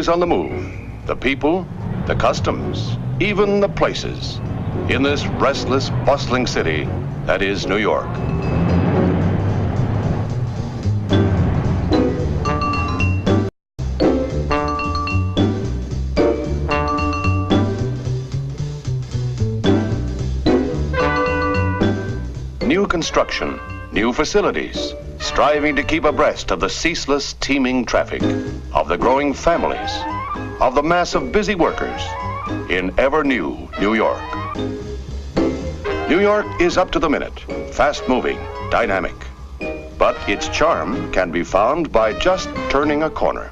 always on the move. The people, the customs, even the places. In this restless, bustling city that is New York. New construction, new facilities, striving to keep abreast of the ceaseless, teeming traffic, of the growing families, of the mass of busy workers in ever-new New York. New York is up to the minute, fast-moving, dynamic. But its charm can be found by just turning a corner.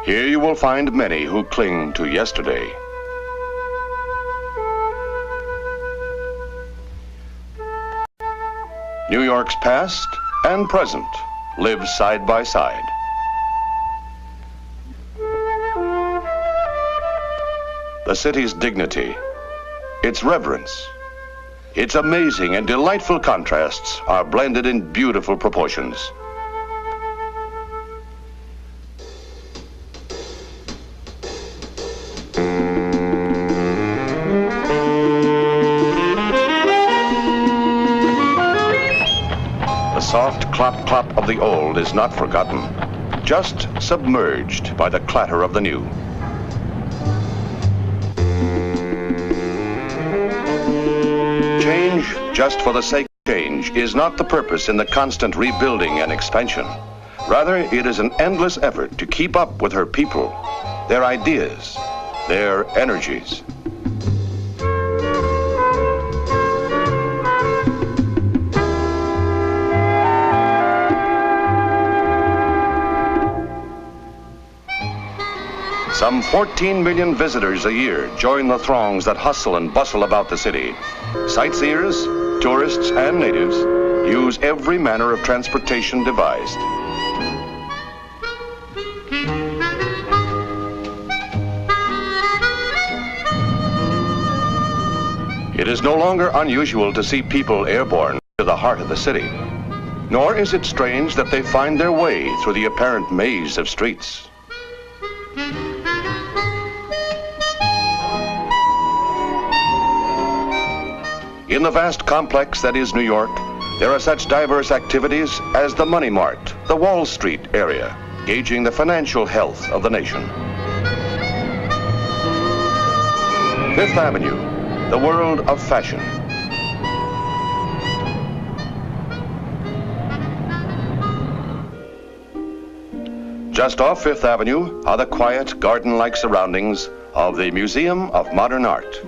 Here you will find many who cling to yesterday. New York's past and present live side by side. The city's dignity, its reverence, its amazing and delightful contrasts are blended in beautiful proportions. The soft clop-clop of the old is not forgotten, just submerged by the clatter of the new. Change, just for the sake of change, is not the purpose in the constant rebuilding and expansion. Rather, it is an endless effort to keep up with her people, their ideas, their energies. Some 14 million visitors a year join the throngs that hustle and bustle about the city. Sightseers, tourists, and natives use every manner of transportation devised. It is no longer unusual to see people airborne to the heart of the city, nor is it strange that they find their way through the apparent maze of streets. In the vast complex that is New York, there are such diverse activities as the Money Mart, the Wall Street area, gauging the financial health of the nation. Fifth Avenue, the world of fashion. Just off Fifth Avenue are the quiet, garden-like surroundings of the Museum of Modern Art.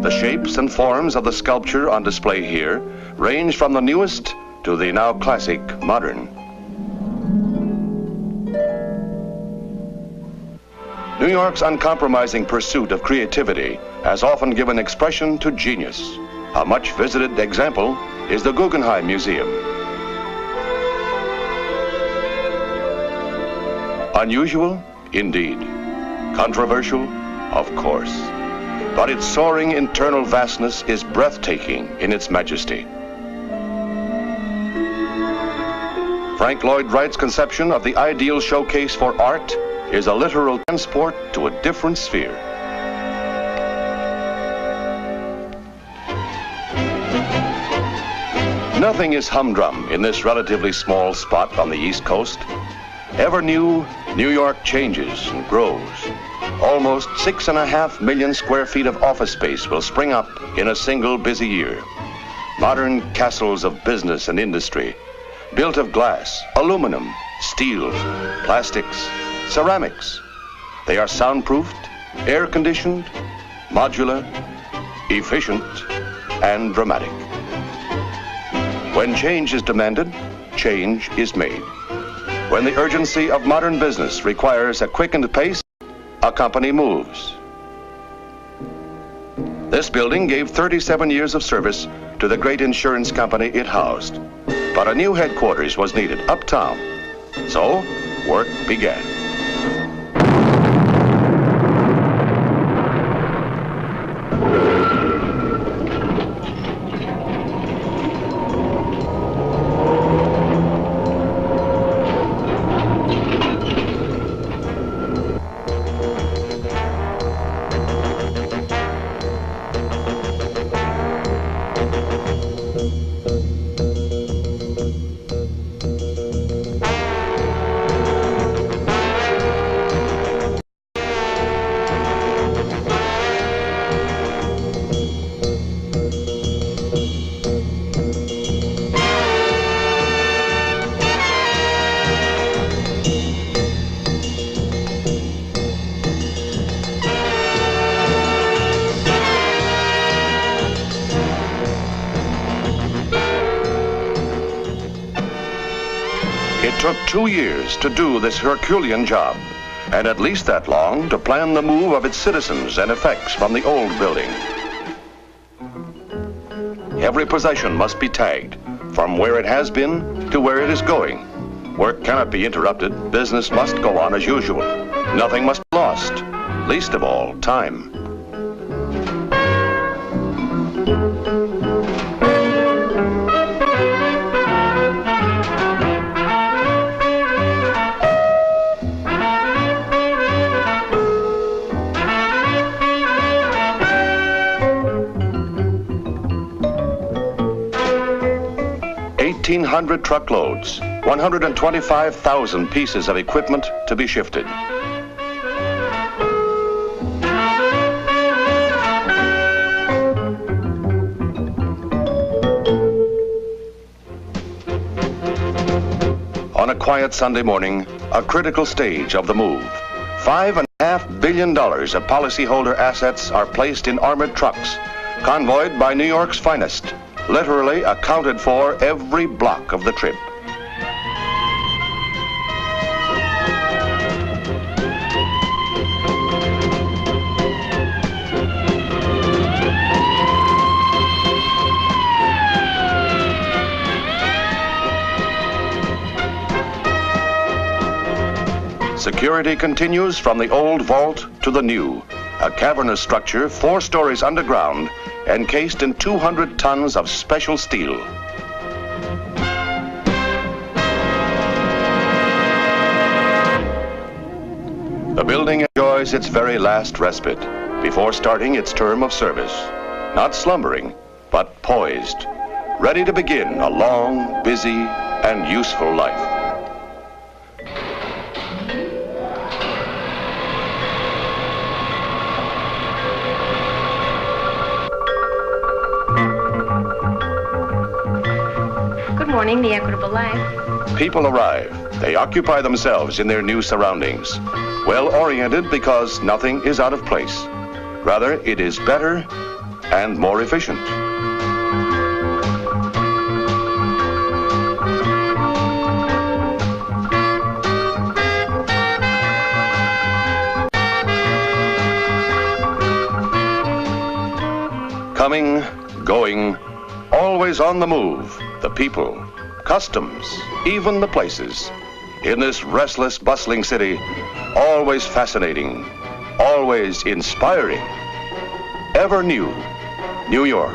The shapes and forms of the sculpture on display here range from the newest to the now classic modern. New York's uncompromising pursuit of creativity has often given expression to genius. A much visited example is the Guggenheim Museum. Unusual? Indeed. Controversial? Of course. But its soaring internal vastness is breathtaking in its majesty. Frank Lloyd Wright's conception of the ideal showcase for art is a literal transport to a different sphere. Nothing is humdrum in this relatively small spot on the East Coast. Ever new, New York changes and grows. Almost 6.5 million square feet of office space will spring up in a single busy year. Modern castles of business and industry, built of glass, aluminum, steel, plastics, ceramics. They are soundproofed, air-conditioned, modular, efficient, and dramatic. When change is demanded, change is made. When the urgency of modern business requires a quickened pace, a company moves. This building gave 37 years of service to the great insurance company it housed. But a new headquarters was needed uptown. So, work began. took 2 years to do this Herculean job, and at least that long to plan the move of its citizens and effects from the old building. Every possession must be tagged, from where it has been to where it is going. Work cannot be interrupted. Business must go on as usual. Nothing must be lost, least of all, time. $1,800 truckloads, 125,000 pieces of equipment to be shifted. On a quiet Sunday morning, a critical stage of the move. $5.5 billion of policyholder assets are placed in armored trucks, convoyed by New York's finest, literally accounted for every block of the trip. Security continues from the old vault to the new, a cavernous structure 4 stories underground, encased in 200 tons of special steel. The building enjoys its very last respite before starting its term of service. Not slumbering, but poised, ready to begin a long, busy, and useful life. Good morning, the Equitable Life. People arrive. They occupy themselves in their new surroundings. Well-oriented because nothing is out of place. Rather, it is better and more efficient. Coming, going, always on the move. The people, customs, even the places. In this restless, bustling city, always fascinating, always inspiring. Ever new, New York.